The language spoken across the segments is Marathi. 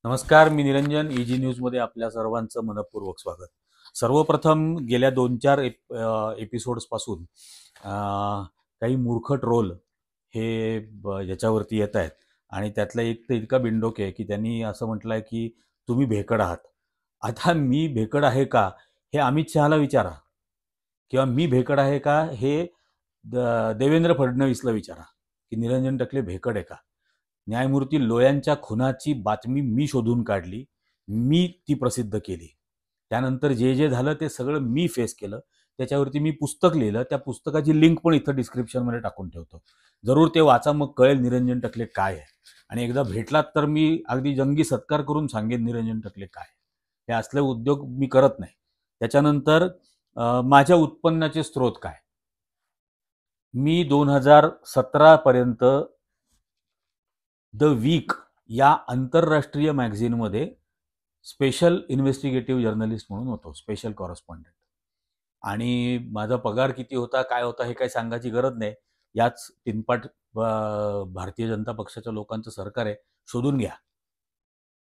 नमस्कार, मी निरंजन. ईजी न्यूजमध्ये आपल्या सर्वांचं मनपूर्वक स्वागत. सर्वप्रथम गेल्या 2-4 एपिसोड्सपासून काही मूर्ख ट्रोल हे याच्यावरती येत आहेत आणि त्यातला एक तर इतका बिंडोक आहे की त्यांनी असं म्हटलं आहे की तुम्ही भेकड आहात. आता मी भेकड आहे का हे अमित शहाला विचारा, किंवा मी भेकड आहे का हे देवेंद्र फडणवीसला विचारा की निरंजन टकले भेकड आहे का. न्यायमूर्ती लोयांच्या खुनाची बातमी मी शोधून काढली, मी ती प्रसिद्ध केली. त्यानंतर जे जे झालं ते सगळं मी फेस केलं. त्याच्यावरती मी पुस्तक लिहिलं. त्या पुस्तकाची लिंक पण इथं डिस्क्रिप्शनमध्ये टाकून ठेवतो. जरूर ते वाचा, मग कळेल निरंजन टकले काय आहे. आणि एकदा भेटलात तर मी अगदी जंगी सत्कार करून सांगेन निरंजन टकले काय. हे असले उद्योग मी करत नाही. त्याच्यानंतर माझ्या उत्पन्नाचे स्रोत काय. मी 2017 पर्यंत द वीक या आंतरराष्ट्रीय मॅगझिनमध्ये स्पेशल इन्व्हेस्टिगेटिव्ह जर्नलिस्ट म्हणून होतो, स्पेशल कॉरेस्पॉन्डंट. आणि माझा पगार किती होता, काय होता हे काही सांगायची गरज नाही. याच तिनपाट भारतीय जनता पक्षाच्या लोकांचं सरकार आहे, शोधून घ्या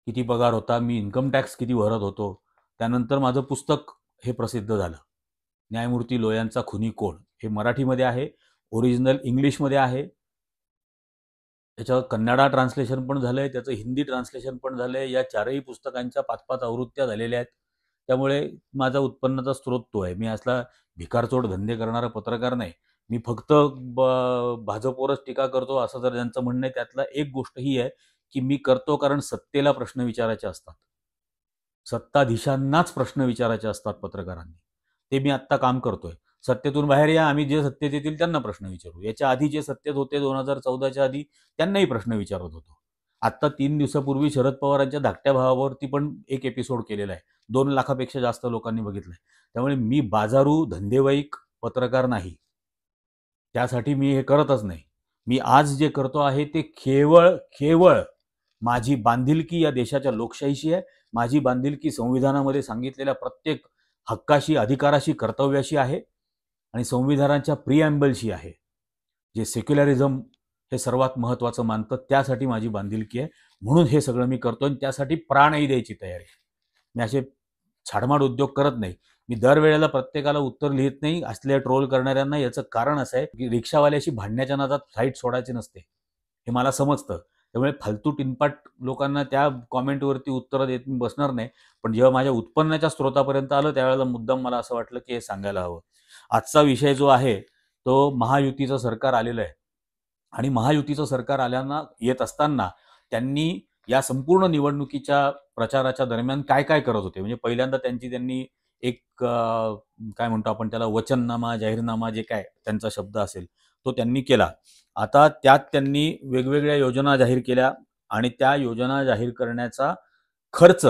किती पगार होता, मी इन्कम टॅक्स किती भरत होतो. त्यानंतर माझं पुस्तक हे प्रसिद्ध झालं, न्यायमूर्ती लोयांचा खुनी कोण. हे मराठीमध्ये आहे, ओरिजिनल इंग्लिशमध्ये आहे. त्याच्यावर कन्नडा ट्रान्सलेशन पण झालं आहे, त्याचं हिंदी ट्रान्सलेशन पण झालं आहे. या चारही पुस्तकांच्या 5-5 आवृत्त्या झालेल्या आहेत. त्यामुळे माझा उत्पन्नाचा स्रोत तो आहे. मी असला भिकारचोट धंदे करणारा पत्रकार नाही. मी फक्त भाजपवरच टीका करतो असं जर ज्यांचं म्हणणं आहे, त्यातला एक गोष्ट ही आहे की मी करतो कारण सत्तेला प्रश्न विचारायचे असतात, सत्ताधीशांनाच प्रश्न विचारायचे असतात पत्रकारांनी. ते मी आत्ता काम करतोय. सत्तेतून बाहेर या, आम्ही जे सत्तेत येतील त्यांना प्रश्न विचारू. याच्या आधी जे सत्तेत होते 2014च्या आधी त्यांनाही प्रश्न विचारत होतो. आत्ता 3 दिवसापूर्वी शरद पवारांच्या धाकट्या भावावरती पण एक एपिसोड केलेला आहे, 2 लाखापेक्षा जास्त लोकांनी बघितलंय. त्यामुळे मी बाजारू धंदेवाईक पत्रकार नाही, त्यासाठी मी हे करतच नाही. मी आज जे करतो आहे ते केवळ माझी बांधिलकी या देशाच्या लोकशाहीशी आहे. माझी बांधिलकी संविधानामध्ये सांगितलेल्या प्रत्येक हक्काशी, अधिकाराशी, कर्तव्याशी आहे आणि संविधानाच्या प्रिॲम्बलशी आहे, जे सेक्युलरिझम हे सर्वात महत्त्वाचं मानतं. त्यासाठी माझी बांधिलकी आहे, म्हणून हे सगळं मी करतो आणि त्यासाठी प्राणही द्यायची तयारी आहे. मी असे छाडमाड उद्योग करत नाही. मी दरवेळेला प्रत्येकाला उत्तर लिहित नाही असल्या ट्रोल करणाऱ्यांना. याचं कारण असं आहे की रिक्षावाल्याशी भांडण्याच्या नादात फ्लाईट सोडायची नसते, हे मला समजतं. त्यामुळे फालतू टिनपाट लोकांना त्या कॉमेंटवरती उत्तरं देत मी बसणार नाही. पण जेव्हा माझ्या उत्पन्नाच्या स्रोतापर्यंत आलं त्यावेळेला मुद्दाम मला असं वाटलं की हे सांगायला हवं. आजचा विषय जो आहे तो महायुतीचं सरकार आलेलं आहे आणि महायुतीचं सरकार येत असताना त्यांनी या संपूर्ण निवडणुकीच्या प्रचाराच्या दरम्यान काय काय करत होते. म्हणजे पहिल्यांदा त्यांनी एक काय म्हणतो आपण त्याला, वचननामा, जाहीरनामा, जे काय त्यांचा शब्द असेल तो त्यांनी केला. आता त्यात त्यांनी वेगवेगळ्या योजना जाहीर केल्या आणि त्या योजना जाहीर करण्याचा खर्च,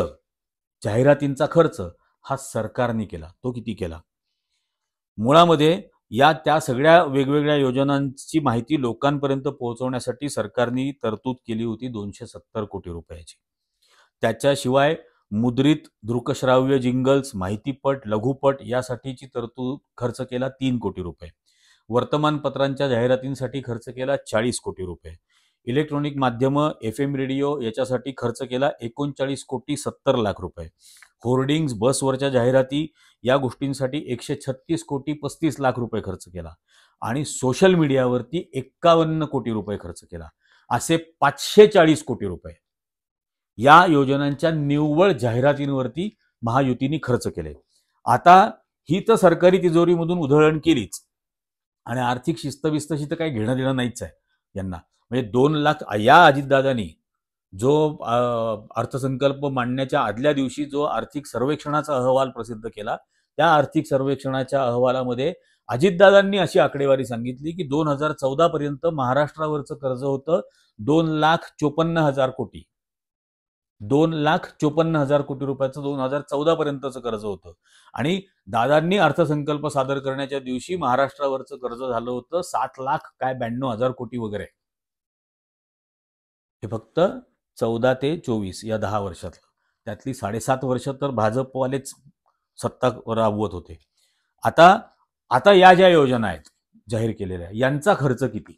जाहिरातींचा खर्च हा सरकारने केला. तो किती केला. मुळामध्ये त्या सगळ्या वेगवेगळ्या योजनांची माहिती लोकांपर्यंत पोहोचवण्यासाठी सरकारने तरतूद केली होती 270 कोटी रुपयाची. त्याच्याशिवाय मुद्रित दृकश्राव्य जिंगल्स, माहितीपट, लघुपट यासाठीची तरतूद खर्च केला 3 कोटी रुपये. वर्तमानपत्रांच्या जाहिरातींसाठी खर्च केला 40 कोटी रुपये. इलेक्ट्रॉनिक माध्यमं, FM रेडिओ याच्यासाठी खर्च केला 39 कोटी 70 लाख रुपये. होर्डिंग्स, बसवरच्या जाहिराती या गोष्टींसाठी 136 कोटी 35 लाख रुपये खर्च केला आणि सोशल मीडियावरती 51 कोटी रुपये खर्च केला. असे 540 कोटी रुपये या योजनांच्या निव्वळ जाहिरातींवरती महायुतीने खर्च केले. आता ही तर सरकारी तिजोरीमधून उधळण केलीच आणि आर्थिक शिस्तबिस्तशी तर काही घेणं देणं नाहीच आहे यांना. म्हणजे 2 लाख या अजितदादांनी जो अर्थसंकल्प मांडण्याच्या आदल्या दिवशी जो आर्थिक सर्वेक्षणाचा अहवाल प्रसिद्ध केला, त्या आर्थिक सर्वेक्षणाच्या अहवालामध्ये अजितदादांनी अशी आकडेवारी सांगितली की 2014 पर्यंत महाराष्ट्रावरचं कर्ज होतं 2,54,000 कोटी. 2,54,000 कोटी रुपयाचं 2014 पर्यंतचं कर्ज होतं आणि दादांनी अर्थसंकल्प सादर करण्याच्या दिवशी महाराष्ट्रावरचं कर्ज झालं होतं 7,92,000 कोटी वगैरे. हे फक्त 14 ते 24 या 10 वर्षातलं. त्यातली 7.5 वर्ष तर भाजपवालेच सत्ता राबवत होते. आता या ज्या योजना आहेत जाहीर केलेल्या, यांचा खर्च किती.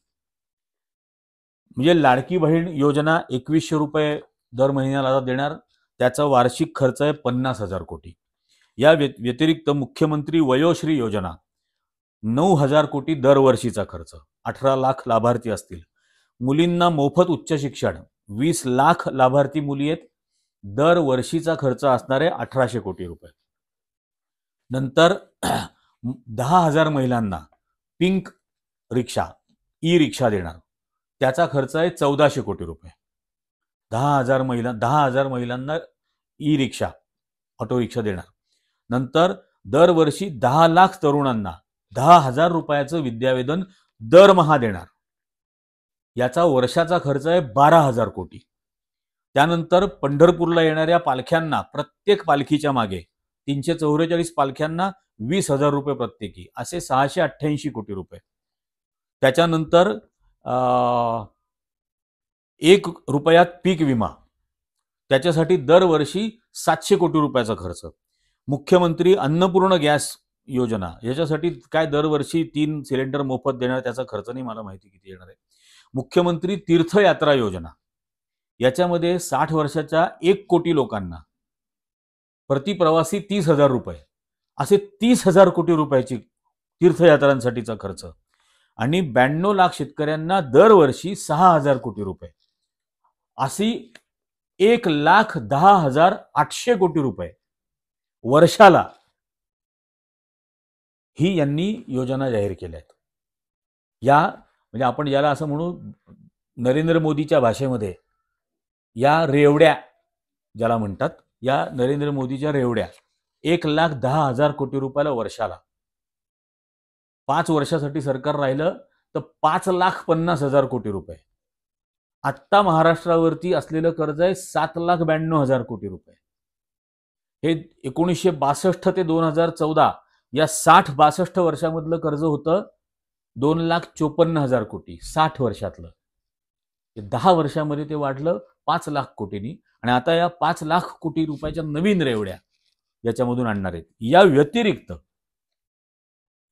म्हणजे लाडकी बहीण योजना 2100 रुपये दर महिन्याला देणार, त्याचा वार्षिक खर्च आहे 50,000 कोटी. या व्यतिरिक्त मुख्यमंत्री वयोश्री योजना 9,000 कोटी दरवर्षीचा खर्च, 18 लाख लाभार्थी असतील. मुलींना मोफत उच्च शिक्षण, 20 लाख लाभार्थी मुली आहेत, दरवर्षीचा खर्च असणार आहे 1800 कोटी रुपये. नंतर 10,000 महिलांना पिंक रिक्षा, ई रिक्षा देणार, त्याचा खर्च आहे 1400 कोटी रुपये. 10,000 महिलांना ई रिक्षा, ऑटो रिक्षा देणार. नंतर दरवर्षी 10 लाख तरुणांना 10,000 रुपयाचं विद्यावेधन दरमहा देणार, याचा वर्षाचा खर्च आहे 12,000 कोटी. त्यानंतर पंढरपूरला येणाऱ्या पालख्यांना प्रत्येक पालखीच्या मागे 344 पालख्यांना 20,000 रुपये प्रत्येकी, असे 688 कोटी रुपये. त्याच्यानंतर 1 रुपयात पीक विमा, त्याच्यासाठी दरवर्षी 700 कोटी रुपयाचा खर्च. मुख्यमंत्री अन्नपूर्ण गॅस योजना, याच्यासाठी काय दरवर्षी 3 सिलेंडर मोफत देणार, त्याचा खर्च नाही मला माहिती किती येणार आहे. मुख्यमंत्री तीर्थयात्रा योजना, याच्यामध्ये 60 वर्षाच्या 1 कोटी लोकांना प्रति प्रवासी 30,000 रुपये, असे 30,000 कोटी रुपयाची तीर्थयात्रांसाठीचा खर्च. आणि 92 लाख शेतकऱ्यांना दरवर्षी 6,000 कोटी रुपये, अशी 1,10,800 कोटी रुपये वर्षाला ही यांनी योजना जाहीर केल्या आहेत. या म्हणजे आपण याला असं म्हणू, नरेंद्र मोदीच्या भाषेमध्ये या रेवड्या ज्याला म्हणतात, या नरेंद्र मोदीच्या रेवड्या 1,10,000 कोटी रुपयाला वर्षाला. 5 वर्षासाठी सरकार राहिलं तर 5,50,000 कोटी रुपये. आत्ता महाराष्ट्रावरती असलेलं कर्ज आहे 7,92,000 कोटी रुपये. हे 1962 ते 2014 या 60-62 वर्षामधलं कर्ज होतं 2,54,000 कोटी, 60 वर्षातलं. 10 वर्षामध्ये ते वाढलं 5 लाख कोटींनी, आणि आता या 5 लाख कोटी रुपयाच्या नवीन रेवड्या याच्यामधून आणणार आहेत. या व्यतिरिक्त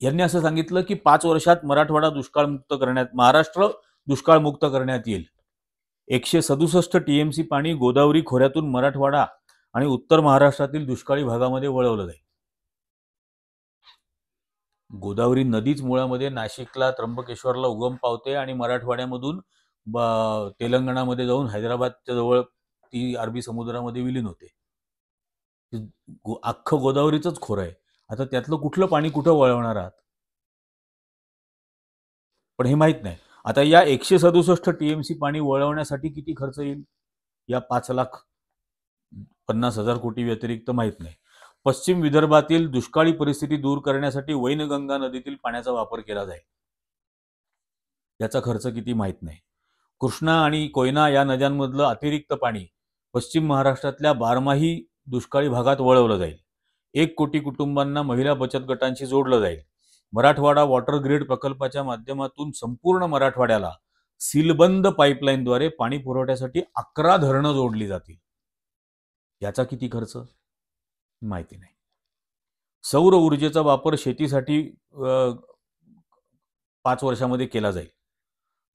यांनी असं सांगितलं की 5 वर्षात मराठवाडा दुष्काळमुक्त करण्यात, महाराष्ट्र दुष्काळमुक्त करण्यात येईल. 167 टीएमसी पाणी गोदावरी खोऱ्यातून मराठवाडा आणि उत्तर महाराष्ट्रातील दुष्काळी भागामध्ये वळवलं जाईल. गोदावरी नदीच मुळामध्ये नाशिकला, त्र्यंबकेश्वरला उगम पावते आणि मराठवाड्यामधून तेलंगणामध्ये जाऊन हैदराबादच्या जवळ ती अरबी समुद्रामध्ये विलीन होते. अख्खं गोदावरीचंच खोरं आहे. आता त्यातलं कुठलं पाणी कुठं वळवणार आहात, पण हे माहीत नाही. आता या 167 टीएमसी पाणी वळवण्यासाठी किती खर्च येईल, या 5,50,000 कोटी व्यतिरिक्त माहीत नाही. पश्चिम विदर्भातील दुष्काळी परिस्थिती दूर करण्यासाठी वैनगंगा नदीतील पाण्याचा वापर केला जाईल, याचा खर्च किती माहीत नाही. कृष्णा आणि कोयना या नद्यांमधलं अतिरिक्त पाणी पश्चिम महाराष्ट्रातल्या बारमाही दुष्काळी भागात वळवलं जाईल. 1 कोटी कुटुंबांना महिला बचत गटांशी जोडलं जाईल. मराठवाडा वॉटर ग्रिड प्रकल्पाच्या माध्यमातून संपूर्ण मराठवाड्याला सीलबंद पाईपलाईनद्वारे पाणी पुरवठ्यासाठी 11 धरणं जोडली जातील. याचा किती खर्च माहिती नाही. सौर ऊर्जेचा वापर शेतीसाठी 5 वर्षामध्ये केला जाईल.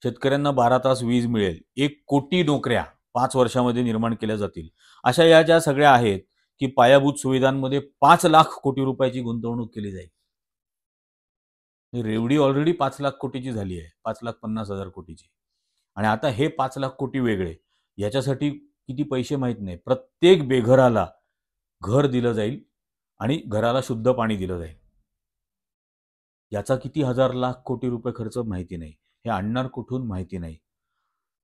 शेतकऱ्यांना 12 तास वीज मिळेल. 1 कोटी नोकऱ्या 5 वर्षामध्ये निर्माण केल्या जातील. अशा या ज्या सगळ्या आहेत की पायाभूत सुविधांमध्ये 5 लाख कोटी रुपयाची गुंतवणूक केली जाईल. रेवडी ऑलरेडी 5 लाख कोटीची झाली आहे, 5,50,000 कोटीची, आणि आता हे 5 लाख कोटी वेगळे. याच्यासाठी किती पैसे माहीत नाही. प्रत्येक बेघराला घर दिलं जाईल आणि घराला शुद्ध पाणी दिलं जाईल. याचा किती हजार लाख कोटी रुपये खर्च माहिती नाही. हे आणणार कुठून माहिती नाही.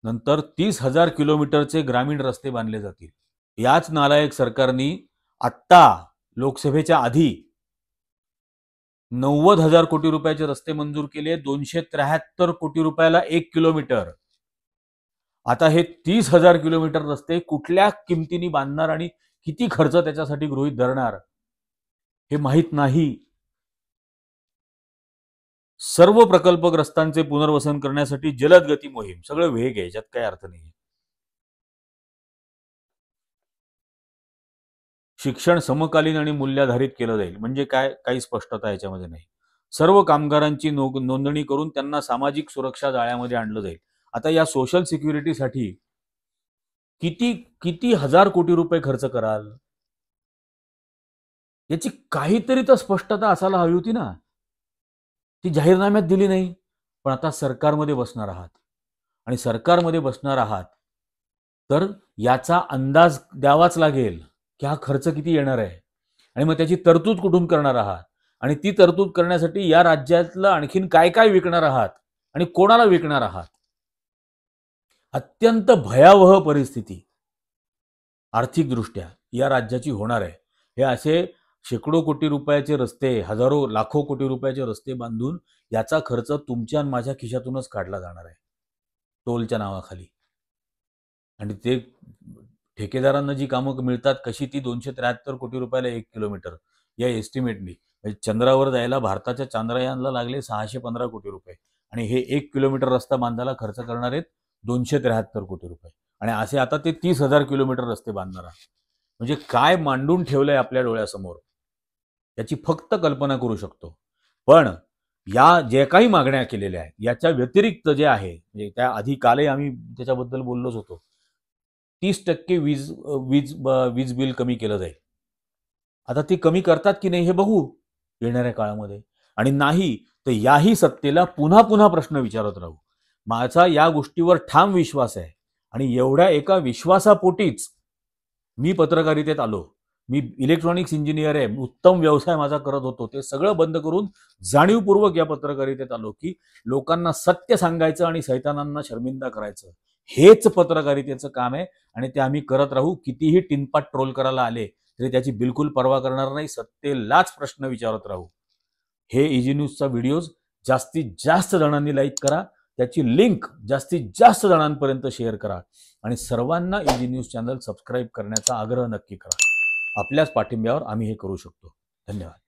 नंतर 30,000 किलोमीटरचे ग्रामीण रस्ते बांधले जातील. याच नालायक सरकारने आत्ता लोकसभेच्या आधी 90,000 कोटी रुपयाचे रस्ते मंजूर केले. 273 कोटी रुपयाला 1 किलोमीटर. आता हे 30,000 किलोमीटर रस्ते कुठल्या किमतीने बांधणार आणि किती खर्च त्याच्यासाठी गृहीत धरणार हे माहीत नाही. सर्व प्रकल्पग्रस्तांचे पुनर्वसन करण्यासाठी जलद गती मोहीम, सगळं वेग आहे, याच्यात काही अर्थ नाही. शिक्षण समकालीन आणि मूल्याधारित केलं जाईल. म्हणजे काय, काही स्पष्टता याच्यामध्ये नाही. सर्व कामगारांची नोंदणी करून त्यांना सामाजिक सुरक्षा जाळ्यामध्ये आणलं जाईल. आता या सोशल सिक्युरिटीसाठी किती किती हजार कोटी रुपये खर्च कराल, याची काहीतरी तर स्पष्टता असायला हवी होती ना. ती जाहीरनाम्यात दिली नाही. पण आता सरकारमध्ये बसणार आहात आणि सरकारमध्ये बसणार आहात तर याचा अंदाज द्यावाच लागेल की हा खर्च किती येणार आहे आणि मग त्याची तरतूद कुठून करणार आहात आणि ती तरतूद करण्यासाठी या राज्यातलं आणखीन काय काय विकणार आहात आणि कोणाला विकणार आहात. अत्यंत भयावह परिस्थिती आर्थिकदृष्ट्या या राज्याची होणार आहे. हे असे शेकडो कोटी रुपयाचे रस्ते, हजारो लाखो कोटी रुपयाचे रस्ते बांधून याचा खर्च तुमच्या आणि माझ्या खिशातूनच काढला जाणार आहे टोलच्या नावाखाली. आणि ते ठेकेदारांना जी कामं मिळतात कशी ती 273 कोटी रुपयाला 1 किलोमीटर या एस्टिमेटनी. म्हणजे चंद्रावर जायला भारताच्या चांद्रयानला लागले 615 कोटी रुपये आणि हे 1 किलोमीटर रस्ता बांधायला खर्च करणार आहेत 273 कोटी रुपये. आणि असे आता ते 30,000 किलोमीटर रस्ते बांधणार आहेत. म्हणजे काय मांडून ठेवलंय आपल्या डोळ्यासमोर याची फक्त कल्पना करू शकतो. पण या जे काही मागण्या केलेल्या आहेत याच्या व्यतिरिक्त जे आहे म्हणजे त्या आधी कालही आम्ही त्याच्याबद्दल बोललोच होतो. 30% वीज बिल कमी केलं जाईल. आता ती कमी करतात की नाही हे बघू येणाऱ्या काळामध्ये. आणि नाही तर याही सत्तेला पुन्हा पुन्हा प्रश्न विचारत राहू. माझा या गोष्टीवर ठाम विश्वास आहे आणि एवढ्या एका विश्वासापोटीच मी पत्रकारितेत आलो. मी इलेक्ट्रॉनिक्स इंजिनियर आहे, उत्तम व्यवसाय माझा करत होतो, ते सगळं बंद करून जाणीवपूर्वक या पत्रकारितेत आलो की लोकांना सत्य सांगायचं आणि सैतानांना शर्मिंदा करायचं हेच पत्रकारितेचं काम आहे. आणि ते आम्ही करत राहू. कितीही टिनपाट ट्रोल करायला आले तरी त्याची बिलकुल पर्वा करणार नाही. सत्तेलाच प्रश्न विचारत राहू. हे इजी न्यूजचा व्हिडिओज जास्तीत जास्त जणांनी लाईक करा, त्याची लिंक जास्तीत जास्त जणांपर्यंत शेअर करा आणि सर्वांना इजी न्यूज चॅनल सबस्क्राईब करण्याचा आग्रह नक्की करा. आपल्याच पाठिंब्यावर आम्ही हे करू शकतो. धन्यवाद.